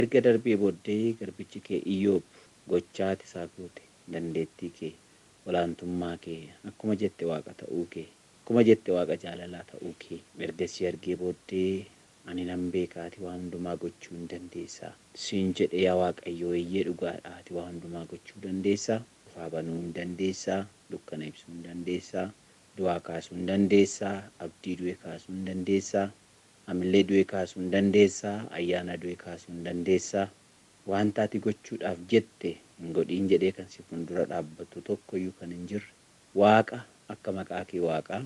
Erga darbee booddee garbichi kee Iyyoob gochaati isaa goote dandeettii kee olaantummaa kee akkuma jette waaqa ta'uu kee akkuma jette waaqa jaalalaa ta'uu kee ergasii argee booddee ani nan beeka ati waa hundumaa gochuu hin dandeessaa siin jedhee yaa Waaqayyoo iyyee dhugaadha ati waa hundumaa gochuu dandeessaa dhufaa banuu hin dandeessaa dukkana ibsuu hin dandeessaa du'aa kaasuu hin dandeessaa abdii du'e kaasuu hin dandeessaa amillee du'e kaasuu hin dandeessaa ayyaana du'e kaasuu hin dandeessaa wanta ati gochuudhaaf jette hin godhiin jedhee kan si fuuldura dhaabbatu tokkoyyuu kan hin jirre waaqa akka maqaa kee waaqaa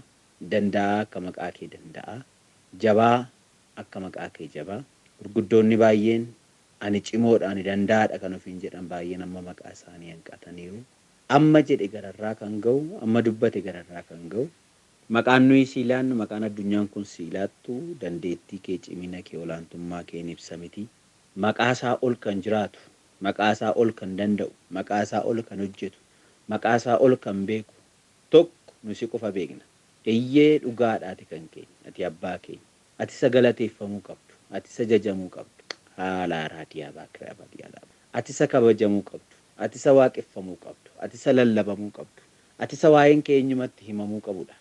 danda'a akka maqaa kee danda'a jabaa akka maqaa kee jabaa gurguddoonni baay'een ani cimoodha ani danda'aadha kan ofiin jedhan baay'een amma maqaa isaanii hanqataniiru amma jedhe gararraa kan ga'u amma dubbate gararraa kan ga'u maqaan nuyi siilaannu maqaan addunyaan kun siilaattu dandeettii kee cimina kee olaantummaa kee ibsa miti maqaa isaa ol kan jiraatu maqaa isaa ol kan danda'u maqaa isaa ol kan hojjetu maqaa isaa ol kan beeku tokko nusi qofa beekna eeyyee dhugaadhaati kan keenya ati abbaa keenya ati isa galateeffamuu qabdu ati isa jajamuu qabdu haala raadiyaa baakira abadiyaa ati isa kabajamuu qabdu ati isa waaqeffamuu qabdu ati isa lallabamuu qabdu ati isa waa'een keenyumatti himamuu qabudha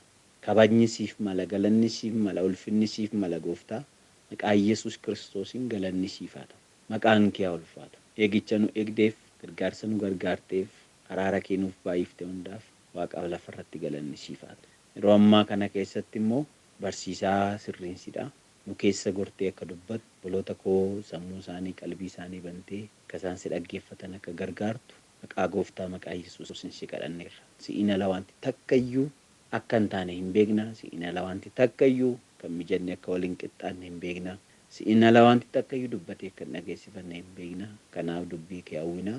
kabajni siif mala galanni siif mala ulfinni siif mala gooftaa maqaa Yesuus Kiristoosiin galanni siif haa ta'u maqaan kee ulfaatu eegicha nu eegdeef gargaarsa nu gargaarteef araara kee nuuf baay'ifte hundaaf waaqa lafarratti galanni siif haa ta'u yeroo ammaa kana keessatti immoo barsiisaa sirriinsidha nu keessa gortee akka dubbattu boloota koo sammuu isaanii qalbii isaanii bantee akka isaan si dhaggeeffatan akka gargaartu maqaa gooftaa maqaa Yesuusiin si kadhanneerra si'in ala wanti takkayyuu akka hin taane hin beekna si'in ala wanti takkayyuu kan mijanne akka waliin qixxaanne hin beekna si'in ala wanti takkayyuu dubbatee kan dhageessifanne hin beekna kanaaf dubbii kee hawwina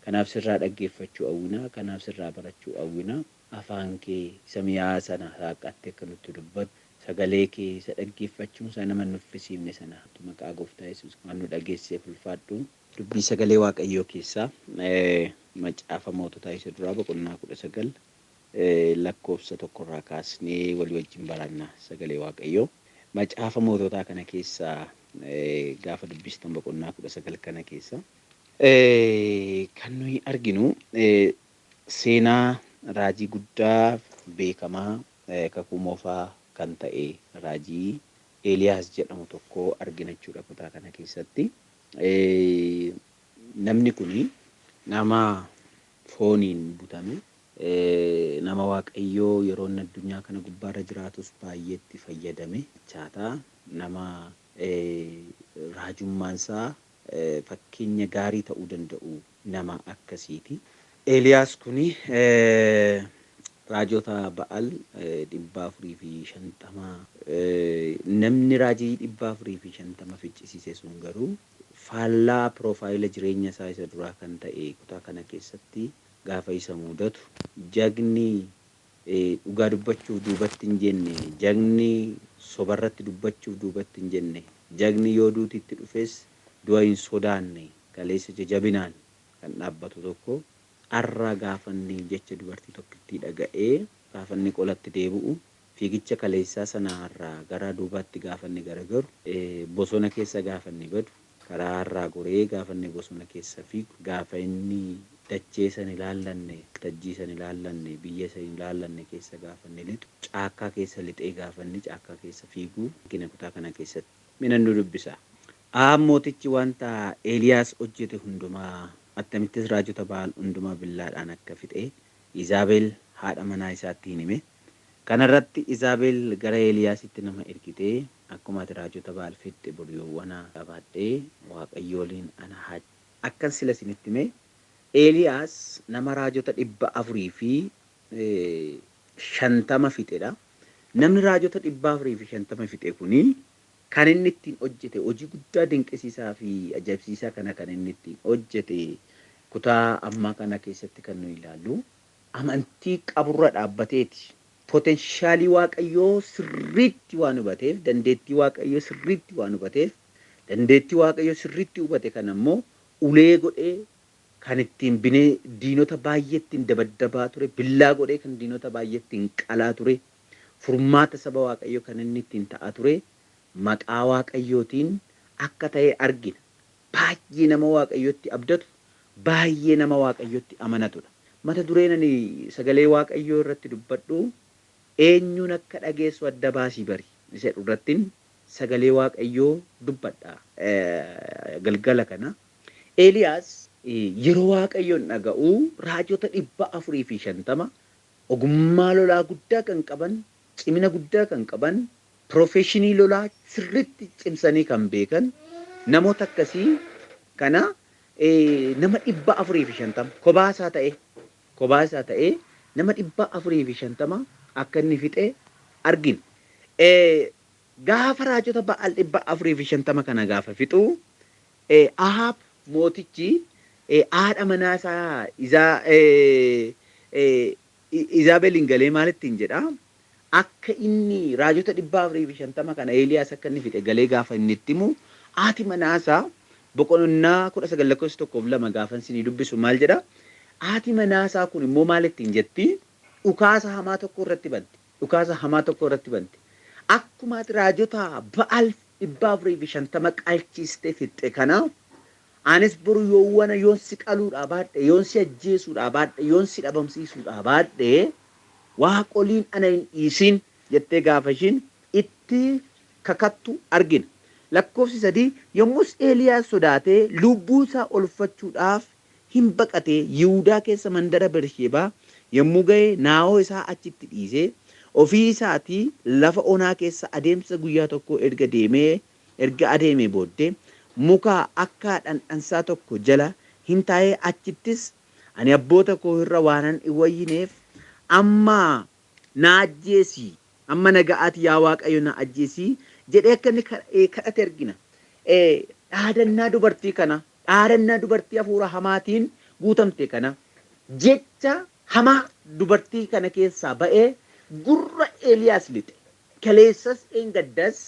kanaaf sirraa dhaggeeffachuu hawwina kanaaf sirraa barachuu hawwina afaan kee isa mi'aa sana saaqattee akka nutti dubbattu sagalee kee isa dhaggeeffachuun sana nama nuffisiifne sana maqaa gooftaa Yesuus waan nu dhageesseef ulfaadhu dubbii sagalee Waaqayyoo keessaa macaafa moototaa isa duraa boqonnaa 19 lakkoofsa 1 kaasnee walii wajjin baranna sagalee Waaqayyoo macaafa moototaa kana keessaa gaafa dubbistan boqonnaa 19 kana keessa kan nuyi arginu seenaa raajii guddaa beekamaa kakuu moofaa kan ta'e raajii Eeliyaas jedhamu tokko argina jechuudha kutaa kana keessatti namni kuni nama fooniin butame nama Waaqayyoo yeroo addunyaa kana gubbaarra jiraatus baay'eetti fayyadame chaataa nama raajummaansaa fakkeenya gaarii ta'uu danda'u nama akkasiiti Eeliyaas kuni raajota Ba'al 450 namni raajii 450 ficcisiise sun garuu faallaa profaayila jireenya isaa isa duraa kan ta'e kutaa kana keessatti gaafa isa mudatu jagni dhugaa dubbachuuf duubatti hin jenne jagni sobarratti dubbachuuf duubatti hin jenne jagni yoo duutitti dhufes du'a hin sodaanne kaleessa jajabinaan kan dhaabbatu tokko arra gaafanni jecha dubartii tokkitti dhaga'ee gaafanni qolatti deebi'u fiigicha kaleessaa sanarraa gara duubatti gaafanni garagaru bosona keessa gaafanni badu karaa irraa goree gaafanni bosona keessa fiigu gaafa inni dachee san ilaallanne tajjii san ilaallanne biyya san ilaallanne keessa gaafanni lixu caakkaa keessa lixee gaafanni caakkaa keessa fiigu gina kutaa kana keessatti minan nu dubbisa mootichi wanta Eeliyaas hojjete hundumaa attamittis raajota Ba'al hundumaa billaadhaan akka fixe Izaabel haadha manaa isaatti hime kanarratti Izaabel gara Eeliyaasitti nama ergitee akkuma ati raajota Ba'al fitte boriyoowwan qabaadhee Waaqayyooliin ana haa akkan sila isinitti hime Eeliyaas nama raajota 450 fixedha namni raajota 450 fixe kuni kan inni ittiin hojjete hojii guddaa dinqisiisaa fi ajaa'ibsiisaa kana kan inni ittiin hojjete kutaa ammaa kana keessatti kan nu ilaallu amantii qaburra dhaabbateeti poteenshaalii Waaqayyoo sirriitti waan hubateef dandeettii Waaqayyoo sirriitti waan hubateef dandeettii Waaqayyoo sirriitti hubate kan ammoo ulee godhee kan ittiin binee diinota baay'eettiin dabaddabaa ture billaa godhee kan diinota baay'eettiin qalaa ture furmaata saba Waaqayyoo kan inni ittiin ta'aa ture maqaa Waaqayyootiin akka ta'e argina baay'ee nama waaqayyotti abdatu, baay'ee nama waaqayyotti amanatudha. Mata dureen ani sagalee waaqayyoo irratti dubbadhu eenyuun akka dhageessu adda baasii bari jedhu irrattiin sagalee waaqayyoo dubbadha. Galgala kana Eeliyaas yeroo waaqayyoon dhaga'u raajota 450 ogummaa lolaa guddaa kan qaban, cimina guddaa kan qaban, profeshinii lolaa sirriitti cimsanii kan beekan namoota akkasii kana nama 450 kobaasaa ta'e nama 450 akka inni fixe argina. Gaafa raajota Ba'aal 450 kana gaafa fixu Ahaab mootichi haadha manaasaa Izaabeliin galee maalittiin jedha akka inni raajota 450 kana Eeliyaas akka inni fixe galee gaafa inni itti himu haati manaasaa boqonnaa 19:1 gaafa isinii dubbisu maal jedha haati manaasaa kun immoo maalittiin jetti dhukaasa hamaa tokko irratti banti akkuma raajota Ba'aal 450 qalchiste fixe kana anis boru yoowwana yoon si qaluudhaa baadhe yoon si ajjeesuudhaa baadhe yoon si dhabamsiisuudhaa baadhe waaqoliin ana hin dhiisin jettee gaafa ishiin itti kakattu argina. Lakkoofsi 3 yommus Eeliyaas sodaatee lubbuu isaa olfachuudhaaf hin baqatee Yihuudaa keessa mandara Bersheebaa yommuu ga'e naa'oo isaa achitti dhiisee ofii isaatii lafa onaa keessa adeemsa guyyaa tokko erga adeemee booddee muka akka dhandhansaa tokko jala hin taa'ee achittis ani abboota koo irra waanan hin wayyineef amma na ajjeesi amma naga'aati yaa Waaqayyo na ajjeesi jedhee akka inni kadhate argina. Dhaadannaa dubartii hafuura hamaatiin guutamte kana jecha hamaa dubartii kana keessaa ba'ee gurra Eeliyaas lixe. Kaleessas eengaddas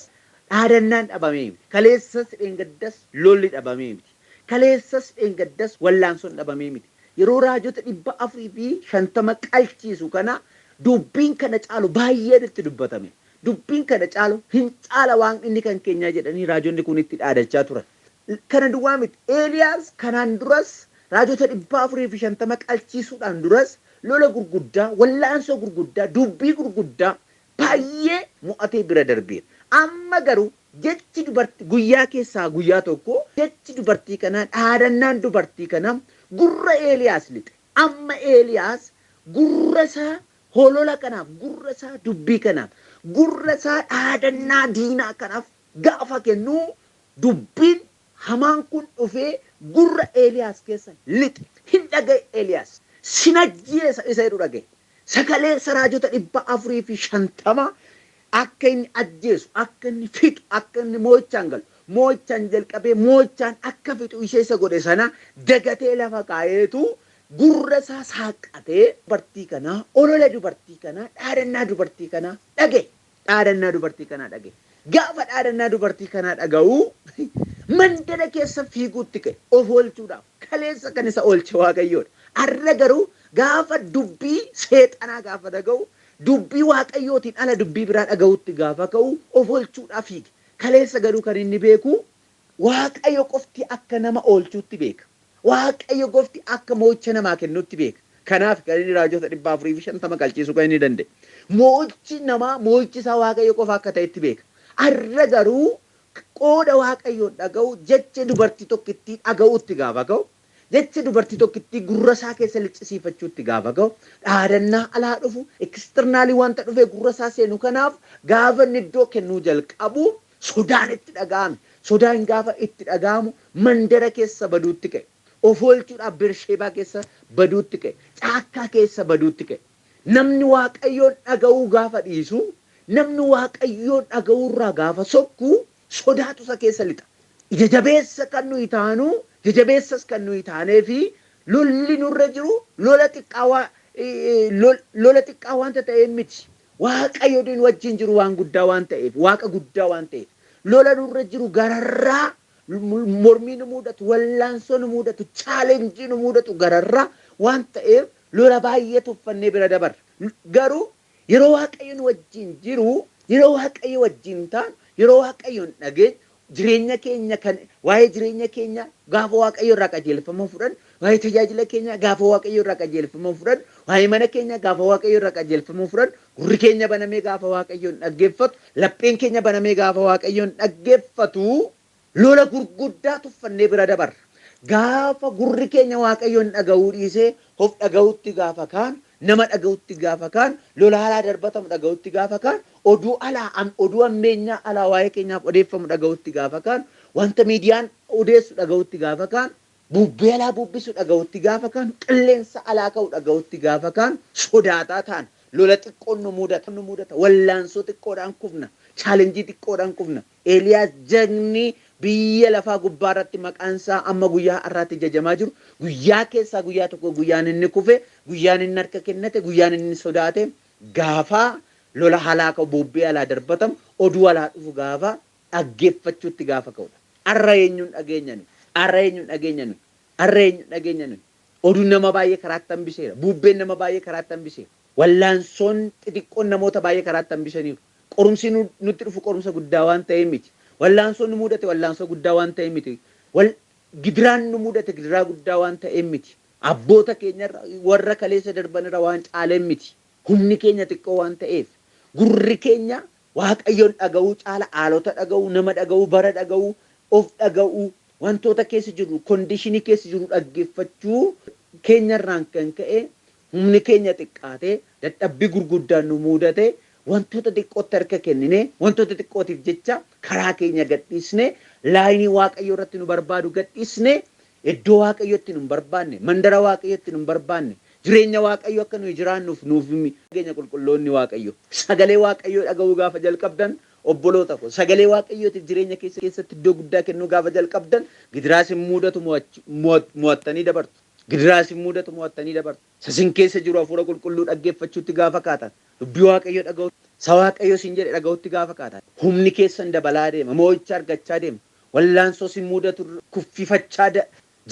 dhaadannaan dhabamee miti. Kaleessas eengaddas lolli dhabamee miti. Kaleessas eengaddas wallaansoon dhabamee miti. Yeroo raajota 450 qalchiisu kana dubbiin kana caalu baay'ee itti dubbatame. Dubbiin kana caalu hin caala waan inni kan keenyaa jedhanii raajonni kun itti dhaadachaa turan. Kana duwwaa miti. Eeliyaas kanaan duras raajota 450 qalchiisuudhaan duras lola gurguddaa, wallaansoo gurguddaa, dubbii gurguddaa baay'ee mo'atee bira darbeera. Amma garuu jechi dubartii guyyaa keessaa guyyaa tokko jechi dubartii kanaa dhaadannaan dubartii kanaa gurra Eeliyaas lixe. Amma Eeliyaas gurra isaa holola kanaaf, gurra isaa dubbii kanaaf, gurra isaa dhaadannaa diinaa kanaaf gaafa kennu dubbiin hamaan kun dhufee gurra Eeliyaas keessa lixe. Hin dhagaye Eeliyaas. Sinajjeessa isa jedhu dhagaye. Sagalee raajota 450 akka inni ajjeesu, akka inni fixu, akka inni mo'ichaan galu, mo'ichaan jalqabee mo'ichaan akka fixu ishee isa godhe sana dagatee lafa kaa'eetu gurra isaa saaqatee dubartii kanaa, olola dubartii kanaa, dhaadannaa dubartii kanaa dhagaye. Dhaadannaa dubartii kanaa dhagaye. Gaafa dhaadannaa dubartii kanaa dhaga'u mandara keessa fiiguutti ka'e of oolchuudhaaf kaleessa kan isa oolche Waaqayyoodha. Har'a garuu gaafa dubbii seexanaa gaafa dhaga'u dubbii Waaqayyootiin ala dubbii biraa dhaga'utti gaafa ka'u of oolchuudhaaf fiige. Kaleessa garuu kan inni beeku Waaqayyo qofti akka nama oolchuutti beeka. Waaqayyo qofti akka mo'icha namaa kennuutti beeka. Kanaaf kan inni raajota 450 qalchiisuu kan inni danda'e. Mo'ichi namaa mo'ichi isaa Waaqayyo qofa akka ta'etti beeka. Har'a garuu qooda Waaqayyoon dhaga'u jecha dubartii tokkittii dhaga'uutti gaafa ka'u. Jecha dubartii tokkittii gurra isaa keessa liccisiifachuutti gaafa ka'u dhaadannaa alaa dhufu eksternaalii wanta dhufee gurra isaa seenu kanaaf gaafa inni iddoo kennuu jalqabu sodaan itti dhaga'ame. Sodaan gaafa itti dhaga'amu mandara keessa baduutti ka'e. Of oolchuudhaaf Bersheebaa keessa baduutti ka'e. Caakkaa keessa baduutti ka'e. Namni Waaqayyoon dhaga'uu gaafa dhiisu, namni Waaqayyoon dhaga'uurraa gaafa sokku sodaatu isa keessa lixa. Ija jabeessa kan nuyi taanu, ija jabeessas kan nuyi taanee fi lolli nurra jiru lola xiqqaa wanta ta'eef miti. Waaqayyoon wajjin jiru waan guddaa waan ta'eef, Waaqa guddaa waan ta'eef. Lola nurra jiru gararraa mormii nu mudatu, wallaansoo nu mudatu, chaalenjii nu mudatu gararraa waan ta'eef lola baay'ee tuffannee bira dabarra. Garuu yeroo Waaqayyoon wajjin jiru, yeroo Waaqayyo wajjin taanu, yeroo Waaqayyoon dhageenyu jireenya keenya kan waa'ee jireenya keenya gaafa waaqayyo irraa qajeelfama fudhan, waa'ee tajaajila keenya gaafa waaqayyo irraa qajeelfama fudhan, waa'ee mana keenya gaafa waaqayyo irraa qajeelfama fudhan, gurri keenya banamee gaafa waaqayyoon dhaggeeffatu, lapheen keenya banamee gaafa waaqayyoon dhaggeeffatu, lola gurguddaa tuffannee bira dabarra. Gaafa gurri keenya waaqayyoon dhaga'uu dhiisee of dhaga'utti gaafa kaan, nama dhaga'utti gaafa kaan, lola alaa darbatamu dhaga'utti gaafa kaan, oduu ammeenyaa alaa waa'ee keenyaaf odeeffamu dhaga'utti gaafa kaan, wanta miidiyaan odeessu dhaga'utti gaafa kaan, bubbee alaa bubbisu dhaga'utti gaafa kaan, qilleensa alaa ka'u dhaga'utti gaafa kaan, sodaataa ta'an, lola xiqqoon nu mudata, wallaansoo xiqqoodhaan kufna, chaalenjii xiqqoodhaan kufna. Eeliyaas jagni biyya lafaa gubbaarratti maqaan isaa amma guyyaa har'aatti jajamaa jiru, guyyaa keessaa guyyaa tokko guyyaan inni kufe, guyyaan inni harka kennate, guyyaan inni sodaate, gaafa lola alaa ka'u bubbee alaa darbatamu, oduu alaa dhufu gaafa dhaggeeffachuutti gaafa ka'udha. Har'a eenyuun dhageenyanu? Oduun nama baay'ee karaatti hambiseera. Bubbeen nama baay'ee karaatti hambiseera. Wallaansoon xixiqqoon namoota baay'ee karaatti hambisaniiru. Qorumsi nutti dhufu qorumsa guddaa waan ta'eef miti. Wallaansoon nu mudate wallaansoo guddaa waan ta'eef miti. Gidiraan nu mudate gidiraa guddaa waan ta'eef miti. Abboota keenya warra kaleessa darbanirra waan caaleen miti. Humni keenya xiqqoo waan ta'eef. Gurri keenya waaqayyoon dhaga'uu caala, haalota dhaga'uu, nama dhaga'uu, bara dhaga'uu, of dhaga'uu, wantoota keessa jiru, kondiishinii keessa jiru dhaggeeffachuu keenyarraan kan ka'e humni keenya xiqqaatee dadhabbii gurguddaan nu mudate wantoota xiqqootti harka kennine wantoota xiqqootiif jecha karaa keenya gadhiisne laayinii waaqayyoo irratti nu barbaadu gadhiisne iddoo waaqayyootti nu barbaanne mandara waaqayyootti nu barbaanne jireenya waaqayyoo akka nuyi jiraannuuf nuuf keenya qulqulloonni waaqayyoo sagalee waaqayyoo dhaga'uu gaafa jalqabdan obboloota ko sagalee waaqayyootiif jireenya keessatti iddoo guddaa kennuu gaafa jalqabdan gidiraas hin mudatu mo'attanii dabartu. Gidiraas hin mudatu mo'attanii dabartu. Sasin keessa jiru hafuura qulqulluu dhaggeeffachuutti gaafa kaatan. Dubbii waaqayyoo dhaga'u. Sa waaqayyoo sin jedhe dhaga'utti gaafa kaatan. Humni keessan dabalaa deema. Mo'icha argachaa deema. Wallaansoo sin mudatu kuffifachaa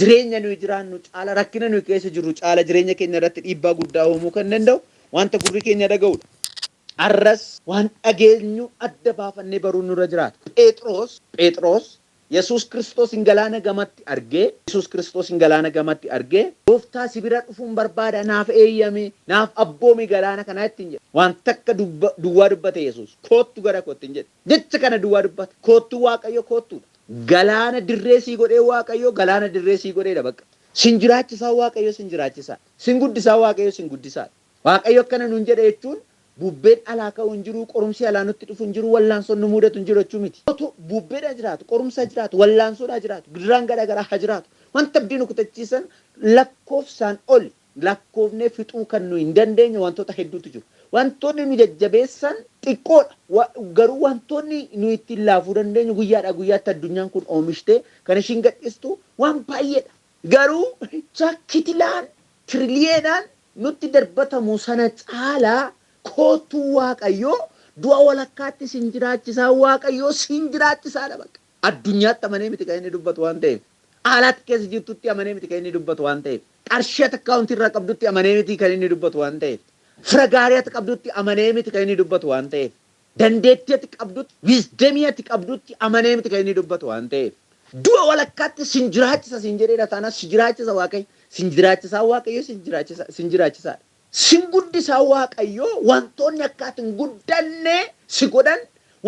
jireenya nuyi jiraannu caala rakkina nuyi keessa jiru caala jireenya keenya irratti dhiibbaa guddaa uumuu kan danda'u wanta gurri keenya dhaga'udha. Arras waan dhageenyu adda baafannee baruu nurra jiraata. Phexros Yesus Kristos galaana gamatti argee gooftaa si bira dhufuun barbaada naaf eeyyame naaf abboomi galaana kanaa ittiin jedhe waan takka duwwaa dubbate Yesus koottu gara kootti hin jedhe jecha kana duwwaa dubbate koottu waaqayyo koottuudha galaana dirree sii godhee waaqayyo galaana dirree sii godheedha bakka sin jiraachisaa waaqayyo sin jiraachisaa sin guddisaa waaqayyo sin guddisaa waaqayyo akkana nuun jedhe jechuun bubbeen alaa ka'u hin jiru qorumsi alaa nutti dhufu hin jiru wallaansoon nu mudatu hin jiru jechuu miti. Bubbeedha jiraatu qorumsa jiraatu wallaansoodha jiraatu gidiraan garaagaraa haa jiraatu wanta abdii nu kutachiisan lakkoofsaan oli lakkoofnee fixuu kan nu hin dandeenye wantoota hedduutu jiru. Wantoonni nu jajjabeessan xiqqoodha garuu wantoonni nu ittiin laafuu dandeenyu guyyaadhaa guyyaatti addunyaan kun oomishtee kan ishiin gadhiistu waan baay'eedha. Garuu kitilaan tiriliyeedhaan nutti darbatamu sana caalaa kootu waaqayyo du'a walakkaatti sin jiraachisaa waaqayyo sin jiraachisaadha bakka addunyaatti amanee miti kan inni dubbatu waan ta'eef alaatti keessa jirtutti amanee miti kan inni dubbatu waan ta'eef qarshii akkaawuntii irraa qabdutti amanee miti kan inni dubbatu waan ta'eef fira gaarii ati qabdutti amanee miti kan inni dubbatu waan ta'eef dandeettii ati qabdutti wiizdemii ati qabdutti amanee miti kan inni dubbatu waan ta'eef du'a walakkaatti sin jiraachisa sin jedheedha taanaan sin jiraachisa waaqayyo sin jiraachisaa waaqayyo sin jiraachisaadha. Sin guddisaa waaqayyo wantoonni akkaatiin guddanne si godhan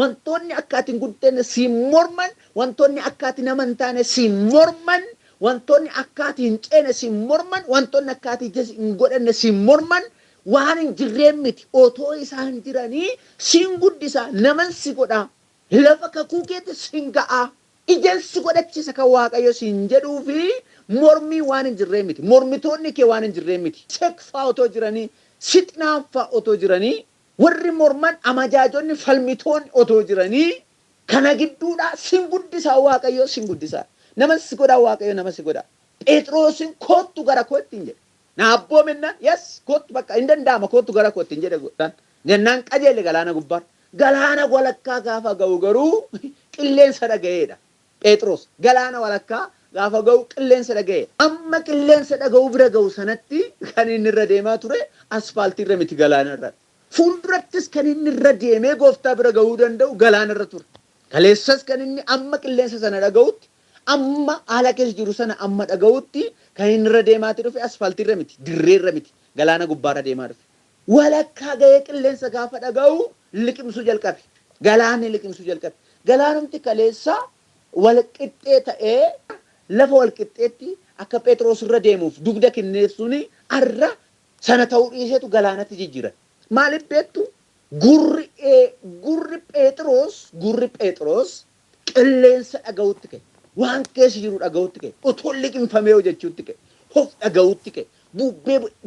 wantoonni akkaatiin guddanne si morman wantoonni akkaatiin nama taane si morman wantoonni akkaatiin ceene si morman wantoonni akkaatiin hin godhanne si morman waan hin jirreen miti otoo isaan jiranii sin guddisaa naman si godhaa lafa kakuu keetti sin ga'aa ijaan si godhachiisa kan waaqayyo sin jedhuu fi mormii waan hin jirreen miti mormitoonni kee waan hin jirreen miti seekfaa otoo jiranii sixnaaffaa otoo jiranii warri morman amajaajonni falmitoonni otoo jiranii kana gidduudhaa sin guddisaa waaqayyo sin guddisaa nama si godhaa waaqayyo nama si godhaa Phexrosin koottu gara kootti hin jedhe na abboominna yes koottu bakka hin danda'ama koottu gara kootti hin jedhe godhan jennaan qajeele galaana gubbaar galaana walakkaa gaafa ga'u garuu qilleensa dhaga'eedha Phexros galaana walakkaa gaafa ga'u qilleensa dhaga'e amma qilleensa dhaga'u bira ga'u sanatti kan inni irra deemaa ture asfaaltii irra miti galaana irra fuuldurattis kan inni irra deemee gooftaa bira ga'uu danda'u galaana irra ture Kaleessas kan inni amma qilleensa sana dhaga'utti amma haala keessa jiru sana amma dhaga'utti kan inni irra deemaati dhufe asfaaltiirra miti dirreerra miti galaana gubbaarra deemaa dhufe. Walakkaa ga'ee qilleensa gaafa dhaga'u liqimsuu jalqabe. Galaanni liqimsuu jalqabe. Galaanumti kaleessaa walqixxee ta'ee lafa walqixxeetti akka Phexros irra deemuuf dugda kinneessuun arra sana ta'uu dhiiseetu galaanatti jijjiiran. Maaliif beektu? Gurri Phexros qilleensa dhaga'utti ka'e. Waan keessa jiru dhaga'utti ka'e. Otoo liqimfamee hojjechuutti ka'e. Of dhaga'utti ka'e.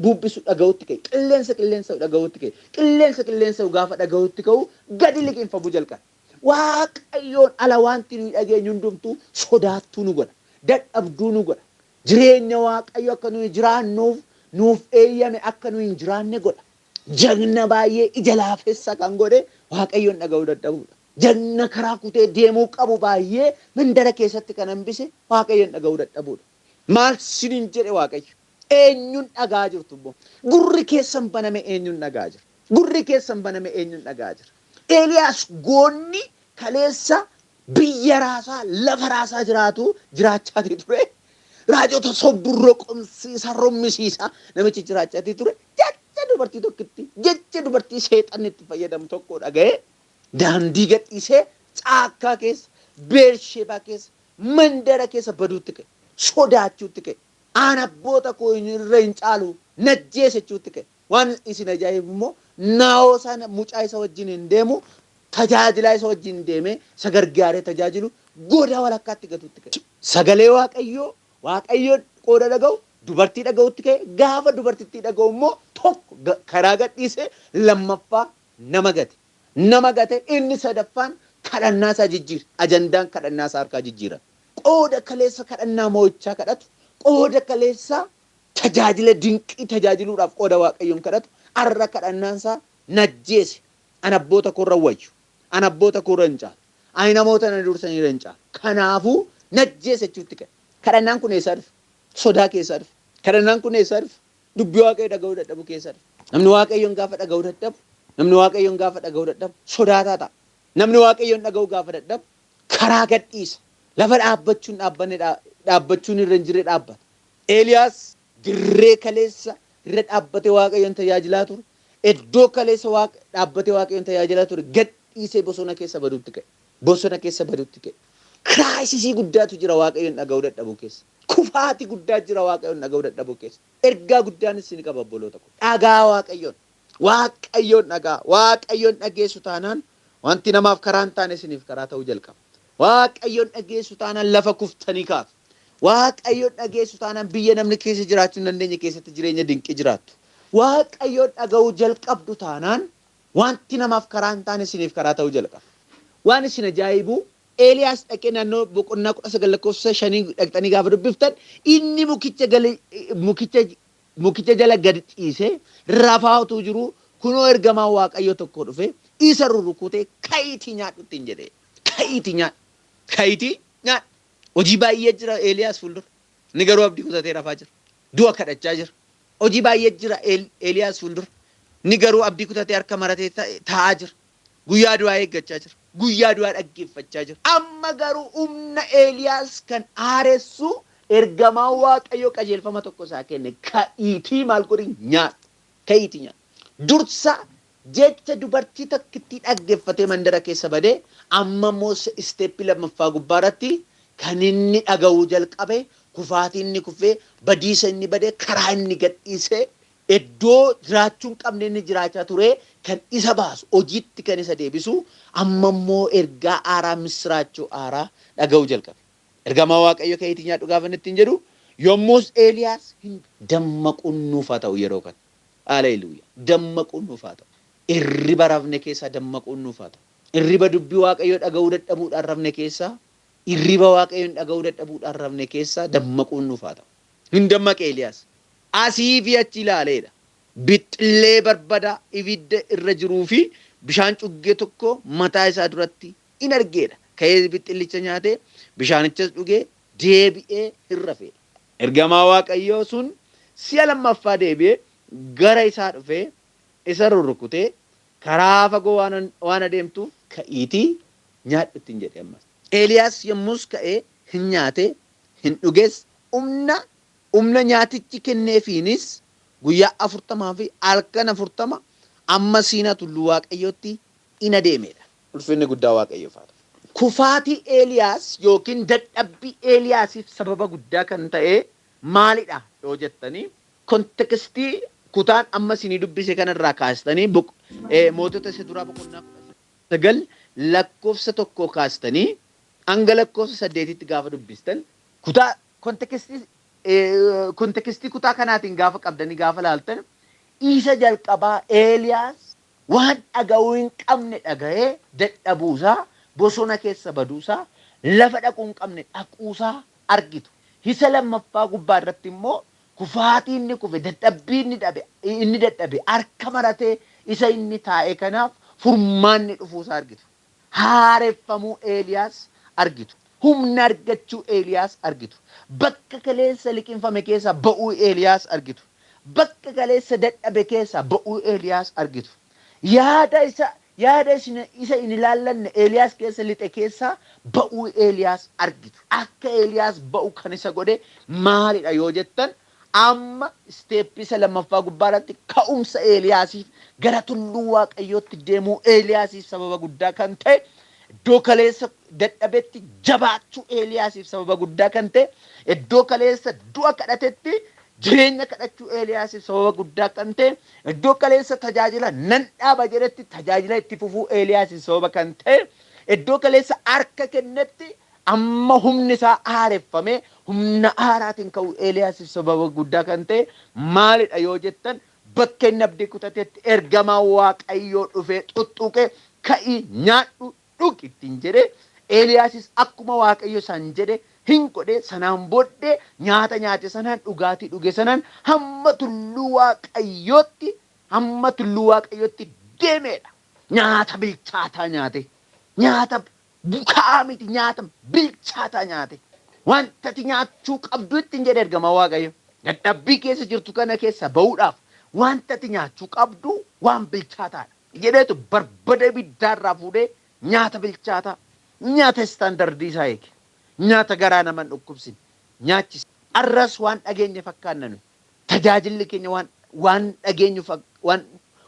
Buubbisu dhaga'utti ka'e. Qilleensa dhaga'utti ka'e. Qilleensa gaafa dhaga'utti ka'u gadi liqimfamuu jalqabe. Waaqayyoon ala wanti nuyi dhageenyu hundumtuu sodaattuu nu godha. Dadhabduu nu godha. Jireenya Waaqayyo akka nuyi jiraannuuf nuuf eeyyame akka nuyi hin jiraanne godha. Jagna baay'ee ija laafessa kan godhe Waaqayyoon dhaga'uu dadhabuudha. Jagna karaa kutee deemuu qabu baay'ee mandara keessatti kan hambise Waaqayyoon dhaga'uu dadhabuudha. Maal sinin jedhe Waaqayyo? Eenyuun dhagaa jirtu immoo? Gurri keessan baname eenyuun dhagaa jira? Gurri keessan baname eenyuun dhagaa jira? Eeliyaas goonni kaleessa biyya raasaa lafa raasaa jiraachaati ture. Raajota sobburroo qomsiisa rommisiisa namichi jiraachaati ture. Jecha dubartii tokkitti jecha dubartii seexanni itti fayyadamu tokko dhaga'ee daandii gadhiisee caakkaa keessa Beershebaa keessa mandara keessa baduutti ka'e. Sodaachuutti ka'e. Aan abboota koo irra hin caalu najjeesachuutti ka'e. Waan isin ajaa'ibu immoo naawoo sana mucaa isa wajjin hin deemu tajaajilaa isa wajjin deemee isa gargaaree tajaajilu goda walakkaatti gatuutti ka'e. Sagalee Waaqayyoon qooda dhaga'u dubartii dhaga'utti ka'e. Gaafa dubartittii dhaga'u immoo tokko karaa gadhiisee lammaffaa nama gate inni sadaffaan kadhannaa isaa jijjiire. Ajandaan kadhannaa isaa harkaa jijjiira. Qooda kaleessa kadhannaa moo'ichaa kadhatu qooda kaleessa tajaajila dinqii tajaajiluudhaaf qooda Waaqayyoon kadhatu arra kadhannaan isaa najjeese. Ani abboota koorra wayyu. Ani abboota koorra hin caalu. Ani namoota na dursanii hin caalu. Kanaafuu najjeese jechuutti ka'e. Kadhannaan kun eessaa dhufe? Sodaa keessaa dhufe. Kadhannaan kun eessaa dhufe? Dubbii Waaqayyoo dhaga'uu dadhabu keessaa dhufe. Namni Waaqayyoon gaafa dhaga'uu dadhabu sodaataa ta'a. Namni Waaqayyoon dhaga'uu gaafa dadhabu karaa gadhiisa. Lafa dhaabbachuun irra hin jirre dhaabbata. Eeliyaas dirree kaleessa irra dhaabbatee Waaqayyoon tajaajilaa ture. Iddoo kaleessa dhaabbatee Waaqayyoon tajaajilaa ture gadhiisee bosona keessa baduutti ka'e. Kiraayisisii guddaatu jira Waaqayyoon dhaga'uu dadhabuu keessa. Kufaati guddaa jira Waaqayyoon dhaga'uu dadhabuu keessa. Ergaa guddaan isin qaba obboloota koo. Dhagaa Waaqayyoon dhagaa. Waaqayyoon dhageessu taanaan wanti namaaf karaa hin taane isiniif karaa ta'uu jalqaba. Waaqayyoon dhageessu taanaan lafa kuftanii kaatu. Waaqayyoon dhageessu taanaan biyya namni keessa jiraachuu hin dandeenye keessatti jireenya dinqii jiraattu. Waaqayyoon dhaga'uu jalqabdu taanaan wanti namaaf karaa hin taane isiniif karaa ta'uu jalqaba. Waan isin ajaa'ibu Eeliyaas dhaqee naannoo boqonnaa 19:5 dhaqxanii gaafa dubbiftan inni mukicha jala gad dhiisee rafaa utuu jiru kunoo ergamaan Waaqayyoo tokko dhufe isa rurrukutee ka'iitii nyaadhu ittiin jedhee. Ka'iitii nyaadhu. Hojii baay'ee jira Eeliyaas fuuldura. Inni garuu abdii kutatee rafaa jira. Du'a kadhachaa jira. Hojii baay'ee jira Eeliyaas fuuldura. Inni garuu abdii kutatee harka maratee taa'aa jira. Guyyaa du'aa eeggachaa jira. Guyyaa du'aa dhaggeeffachaa jira. Amma garuu humna Eeliyaas kan aaressu ergamaan Waaqayyoo qajeelfama tokko isaa kenne. Ka'iitii maal godhi nyaadhu. Ka'iitii nyaadhu. Dursa jecha dubartii takkitti dhaggeeffatee mandara keessa badee amma immoo isteeppii lammaffaa gubbaarratti kan inni dhaga'uu jalqabe kufaatii inni kufee badiisa inni badee karaa inni gadhiisee iddoo jiraachuu hin qabne inni jiraachaa ture kan isa baasu hojiitti kan isa deebisu amma immoo ergaa aaraa misiraachuu aaraa dhaga'uu jalqabe. Ergamaa Waaqayyoo ka'iitii nyaadhu gaafa inni ittiin jedhu yommus Eeliyaas dammaquun nuuf haa ta'u yeroo kana. Haleluuyaa. Dammaquun nuuf haa ta'u. Irriba rafne keessaa dammaquun nuuf haa ta'u. Irriba dubbii Waaqayyoo dhaga'uu dadhabuudhaan rafne keessaa irriba Waaqayyoon dhaga'uu dadhabuudhaan rafne keessaa dammaquun nuuf haa ta'u. Hin dammaqe Eeliyaas. Asii fi achi ilaaleedha. Bixxillee barbadaa ibidda irra jiruu fi bishaan cuggee tokko mataa isaa duratti in argeedha. Ka'ee bixxillicha nyaatee bishaanichas dhugee deebi'ee hin rafeedha. Ergamaa Waaqayyoo sun si'a lammaffaa deebi'ee gara isaa dhufee isa rurrukutee karaa fagoo waan adeemtuuf ka'iitii nyaadhu ittiin jedhe ammas. Eeliyaas yommus ka'ee hin nyaate hin dhuges humna nyaatichi kenneefiinis guyyaa 40 fi halkan 40 amma Siinaa tulluu Waaqayyootti in adeemedha. Ulfinni guddaa Waaqayyoof haa ta'u. Kufaatii Eeliyaas yookiin dadhabbii Eeliyaasiif sababa guddaa kan ta'e maalidha yoo jettanii kontekstii kutaan amma isinii dubbise kanarraa kaastanii mootota isa duraa boqonnaa 9 lakkoofsa 1 kaastanii hanga lakkoofsa 8tti gaafa dubbistan kutaa kontekstii kutaa kanaatiin gaafa qabdanii gaafa laaltan isa jalqabaa Eeliyaas waan dhaga'uu hin qabne dhaga'ee dadhabuusaa bosona keessa baduusaa lafa dhaquu hin qabne dhaquusaa argitu. Isa lammaffaa gubbaa irratti immoo kufaatii inni kufe dadhabbii inni dadhabe harka maratee isa inni taa'e kanaaf furmaanni dhufuusaa argitu. Haareffamuu Eeliyaas argitu. Humna argachuu Eeliyaas argitu. Bakka kaleessa liqinfame keessa ba'uu Eeliyaas argitu. Bakka kaleessa dadhabe keessa ba'uu Eeliyaas argitu. Yaada isa in ilaallanne Eeliyaas keessa lixe keessa ba'uu Eeliyaas argitu. Akka Eeliyaas ba'u kan isa godhe maalidha yoo jettan amma isteeppii isa lammaffaa gubbaarratti ka'umsa Eeliyaasiif gara tulluu Waaqayyootti deemuu Eeliyaasiif sababa guddaa kan ta'e iddoo kaleessa dadhabetti jabaachuu Eeliyaasiif sababa guddaa kan ta'e iddoo kaleessa du'a kadhatetti jireenya kadhachuu Eeliyaasiif sababa guddaa kan ta'e iddoo kaleessa tajaajila nan dhaaba jedhetti tajaajila itti fufuu Eeliyaasiif sababa kan ta'e iddoo kaleessa harka kennetti amma humni isaa haareffamee humna haaraatiin ka'uu Eeliyaasiif sababa guddaa kan ta'e maalidha yoo jettan bakka inni abdii kutatetti ergamaa Waaqayyoo dhufee xuxuqee ka'ii nyaadhu dhugi ittiin jedhe Eeliyaasis akkuma Waaqayyo isaan jedhe hin godhe sanaan booddee nyaata nyaate sanaan dhugaatii dhuge sanaan hamma tulluu Waaqayyootti deemedha. Nyaata bilchaataa nyaate. Nyaata bukaa miti nyaata bilchaataa nyaate. Wantati nyaachuu qabdu ittiin jedhe ergamaa Waaqayyo. Dadhabbii keessa jirtu kana keessa ba'uudhaaf wantati nyaachuu qabdu waan bilchaataadha. Jedheetu barbada ibiddaarraa fuudhee nyaata bilchaataa nyaata istaandardii isaa eege. Nyaata garaa naman dhukkubsin nyaachise. Arras waan dhageenye fakkaanna nuyi. Tajaajilli keenya waan dhageenyu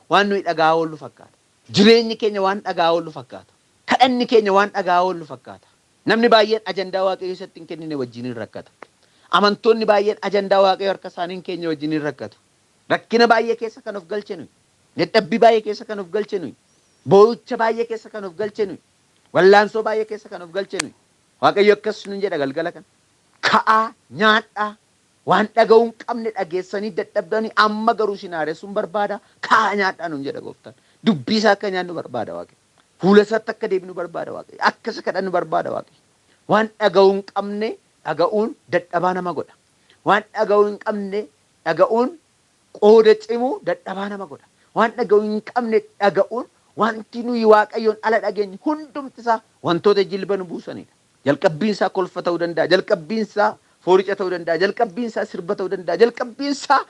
waan nuyi dhagaa oollu fakkaata. Jireenyi keenya waan dhagaa oollu fakkaata. Kadhanni keenya waan dhagaa oollu fakkaata. Namni baay'een ajandaa Waaqayyoo isatti hin kennine wajjin rakkata. Amantoonni baay'een ajandaa Waaqayyoo harka isaanii keenya wajjin rakkatu. Rakkina baay'ee keessa kan of galche nuyi. Dadhabbii baay'ee keessa kan of galche nuyi. Boo'icha baay'ee keessa kan of galche nuyi. Wallaansoo baay'ee keessa kan of galche nuyi. Waaqayyo akkas nun jedha galgala kana. Ka'aa nyaadhaa waan dhaga'uu hin qabne dhageessanii dadhabdanii amma garuu isin haaressuun barbaada. Ka'aa nyaadhaa nun jedha gooftaan. Dubbii isaa akka nyaannu barbaada Waaqayyo. Fuula isaatti akka deebinu barbaada Waaqayyo. Akka isa kadhannu barbaada Waaqayyo. Waan dhaga'uu hin qabne dhaga'uun dadhabaa nama godha. Waan dhaga'uu hin qabne dhaga'uun qooda cimuu dadhabaa nama godha. Waan dhaga'uu hin qabne dhaga'uun wanti nuyi Waaqayyoon ala dhageenye hundumti isaa wantoota jilba nu buusanidha. Jalqabbiin isaa kolfa ta'uu danda'a. Jalqabbiin isaa fooricha ta'uu danda'a. Jalqabbiin isaa sirba ta'uu danda'a. Jalqabbiin isaa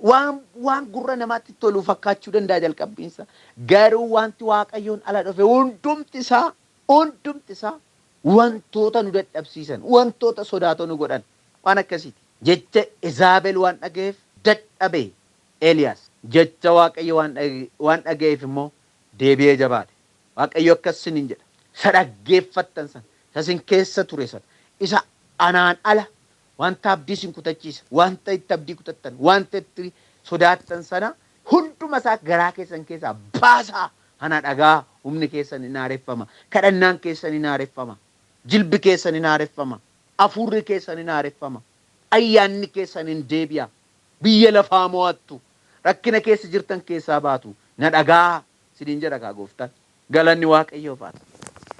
waan gurra namaatti tolu fakkaachuu danda'a jalqabbiin isaa. Garuu wanti Waaqayyoon ala dhufe hundumti isaa wantoota nu dadhabsiisan, wantoota sodaatoo nu godhan waan akkasiiti. Jecha Izaabel waan dhaga'eef dadhabe Eeliyaas. Jecha Waaqayyo waan dhaga'eef immoo deebi'ee jabaate. Waaqayyo akkasin hin jedha. Isa dhaggeeffattan san, isa isin keessa ture san, isa anaan ala wanta abdii isin kutachiisa, wanta itti abdii kutattan, wanta itti sodaattan sana hunduma isaa garaa keessan keessaa baasaa. Ana dhagaa humni keessan hin haareffama. Kadhannaan keessan hin haareffama. Jilbi keessan hin haareffama. Hafuurri keessan hin haareffama. Ayyaanni keessan hin deebi'a. Biyya lafaa mo'attu. Rakkina keessa jirtan keessaa baatu. Na dhagaa sidin jedha kaa gooftaan. Galanni Waaqayyoof haa ta'u.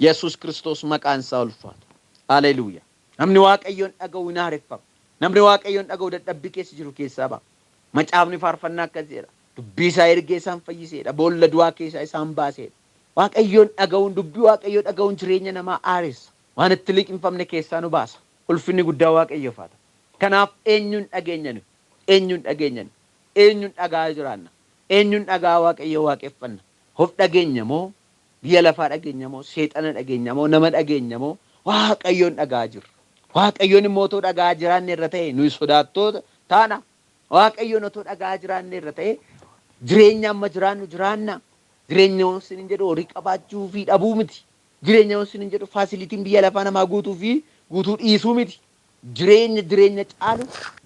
Yesuus Kiristoos maqaan isaa ulfaata. Haleluuyaa. Namni Waaqayyoon dhaga'u hin haareffama. Namni Waaqayyoon dhaga'u dadhabbii keessa jiru keessaa ba'a. Macaafni faarfannaa akkas jedha. Dubbii isaa ergee isaan fayyiseedha. Boolla du'aa keessaa isaan baaseedha. Waaqayyoon dhaga'uun dubbii Waaqayyoo dhaga'uun jireenya namaa haaressa. Waan itti liqinfamne keessaa nu baasa. Ulfinni guddaa Waaqayyoof haa ta'u. Kanaaf eenyuun dhageenya nu? Eenyuun dhageenya nu? Eenyuun dhagaa jiraanna? Eenyuun dhagaa Waaqayyoo waaqeffanna? Of dhageenya moo biyya lafaa dhageenya moo seexana dhageenya moo nama dhageenya moo Waaqayyoon dhagaa jirra. Waaqayyoon immoo otoo dhagaa jiraanne irra ta'e nuyi sodaattoota taana. Waaqayyoon otoo dhagaa jiraanne irra ta'e jireenya amma jiraannu jiraanna. Jireenya wansin hin jedhu horii qabaachuu fi dhabuu miti. Jireenya wansin hin jedhu faasilitiin biyya lafaa namaa guutuu fi guutuu dhiisuu miti. Jireenya caalu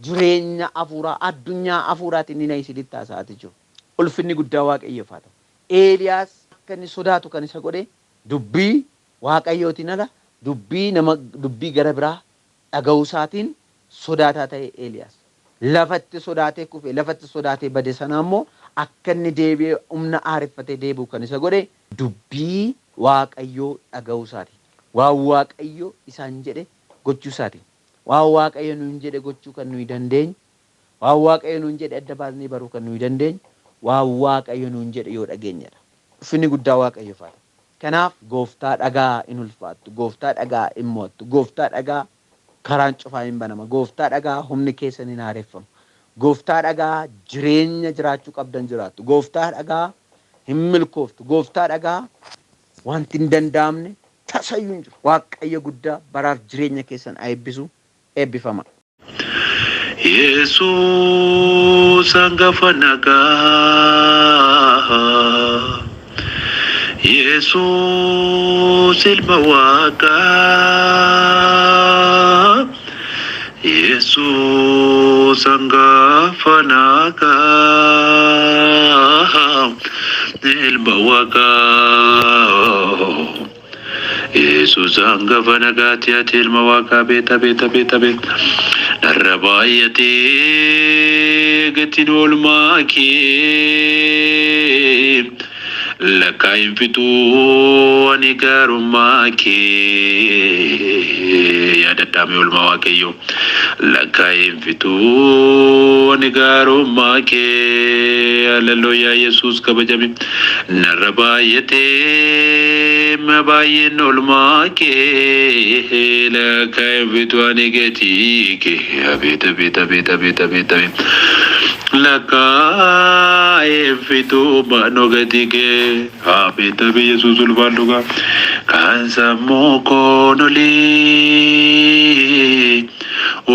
jireenya afuuraa addunyaa afuuraatiin ni isinitti haasa'aa jiru. Ulfinni guddaa Waaqayyoof haa ta'u. Eeliyaas akka inni sodaatu kan isa godhe dubbii Waaqayyootiin ala dubbii gara biraa dhaga'uu isaatiin sodaataa ta'e Eeliyaas. Lafatti sodaatee kufe lafatti sodaatee bade sana ammoo akka inni deebi'ee humna aareffatee deebi'u kan isa godhe dubbii Waaqayyoo dhaga'uu isaatiin. Waan Waaqayyoo isaan jedhe gochuu isaatiin. Waan Waaqayyo nuun jedhe gochuu kan nuyi dandeenyu. Waan Waaqayyo nuun jedhe adda baasnee baruu kan nuyi dandeenyu. Waan Waaqayyo nuun jedhe yoo dhageenyadha. Ulfinni guddaa Waaqayyoof haa ta'u. Kanaaf gooftaa dhagaa hin ulfaattu. Gooftaa dhagaa hin mo'attu. Gooftaa dhagaa karaan cufaa hin banama. Gooftaa dhagaa humni keessan hin haareffamu. Gooftaa dhagaa jireenya jiraachuu qabdan jiraattu. Gooftaa dhagaa hin milkooftu. Gooftaa dhagaa wanti hin danda'amne tasayyuu hin jiru. Waaqayyo guddaa baraaf jireenya keessan eebbisu eebbifama. Yesus hangafa nagaa. Yesus ilma Waaqaa. Yesus hangafa nagaa. Ilma Waaqaa. Yesus hangafa nagaati ati ilma Waaqaa beeta. Narra baay'atee gatiin oolmaa kee lakkaa hin fixuu ani gaarummaa kee yaadadhaame oolmaa Waaqayyo lakkaa hin fixuu ani gaarummaa kee hallelujaa Yesuus kabajame narra baay'atee baay'een oolmaa kee lakkaa hin fixuu ani gatii kee abeta lakkaa hin fixuu mano gatii kee abeta Yesuus ulfaadhugaa kan sammuu koonolii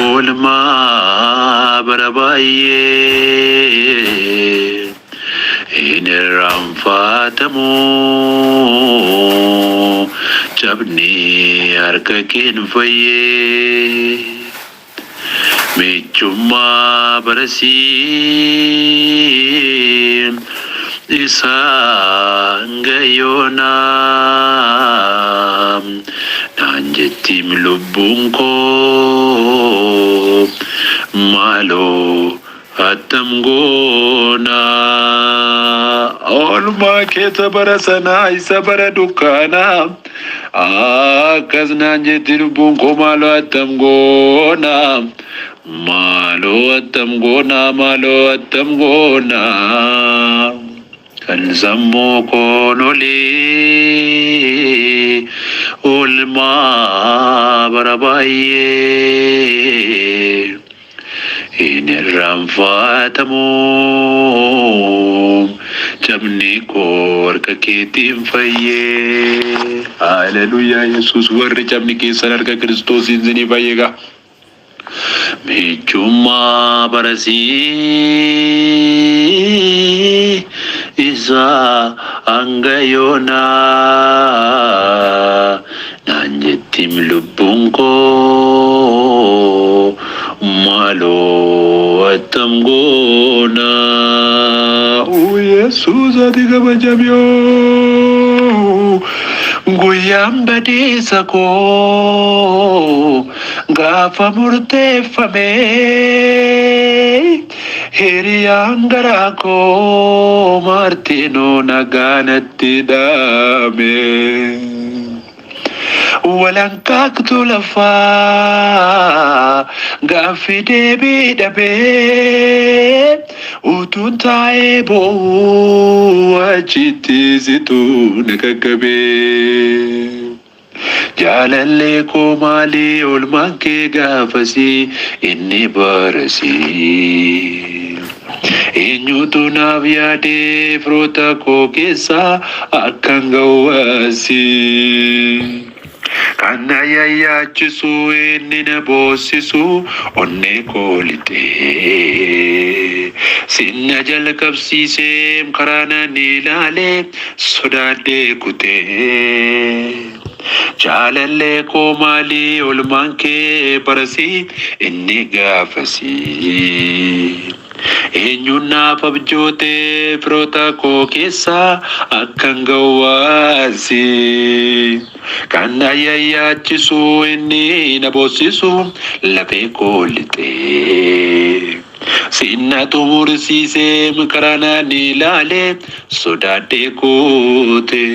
oolmaa bara baay'ee hin irraanfatamu cabni harka keen fayyee michummaa barasii isaan gayoonaa naan jettiin lubbuun koo maaloo attam goonaa oolmaa keessa bara sanaa isa bara dukkaanaa akkas naan jettiin lubbuun koo maaloo attam goonaa maaloo attam goonaa kan sammuu koonolii oolmaa bara baay'ee hin irraanfatamu cabni koo harka keetiin fayyee haleluyaa Yesuus warri cabni keessan harka Kiristoosiin isinii fayyeegaa michummaa barasii isaa hanga yoonaa naan jettiin lubbuun koo maaloo attam goonaa Yesuus ati kabajamyoo guyyaan badiisa koo gaafa murteeffame hiriyaan garaa koo martinoo nagaanatti dhaame walankaaktu lafaa gaaffii deebii dhabee utuun taa'ee boo'uu achitti situu na qaqqabee jaalallee koo maalii oolmaan kee gaafasii inni barasii eenyutu naaf yaadee firoota koo keessaa akkan gowwaasi. Kan na yayyaachisu inni na boosisu onnee koo lixee. Sinna jalqabsiisee karaa nan ilaalee sodaadhee kutee. Jaalallee koo maalii oolmaan kee barasii inni gaafasii. Eenyuun naaf abjootee firoota koo keessaa akkan gowwaasi. Kan na yayyaachisu inni na boosisu lafee koo lixee. Sinna xumursiisee karaa nan ilaalee sodaadhee kutee.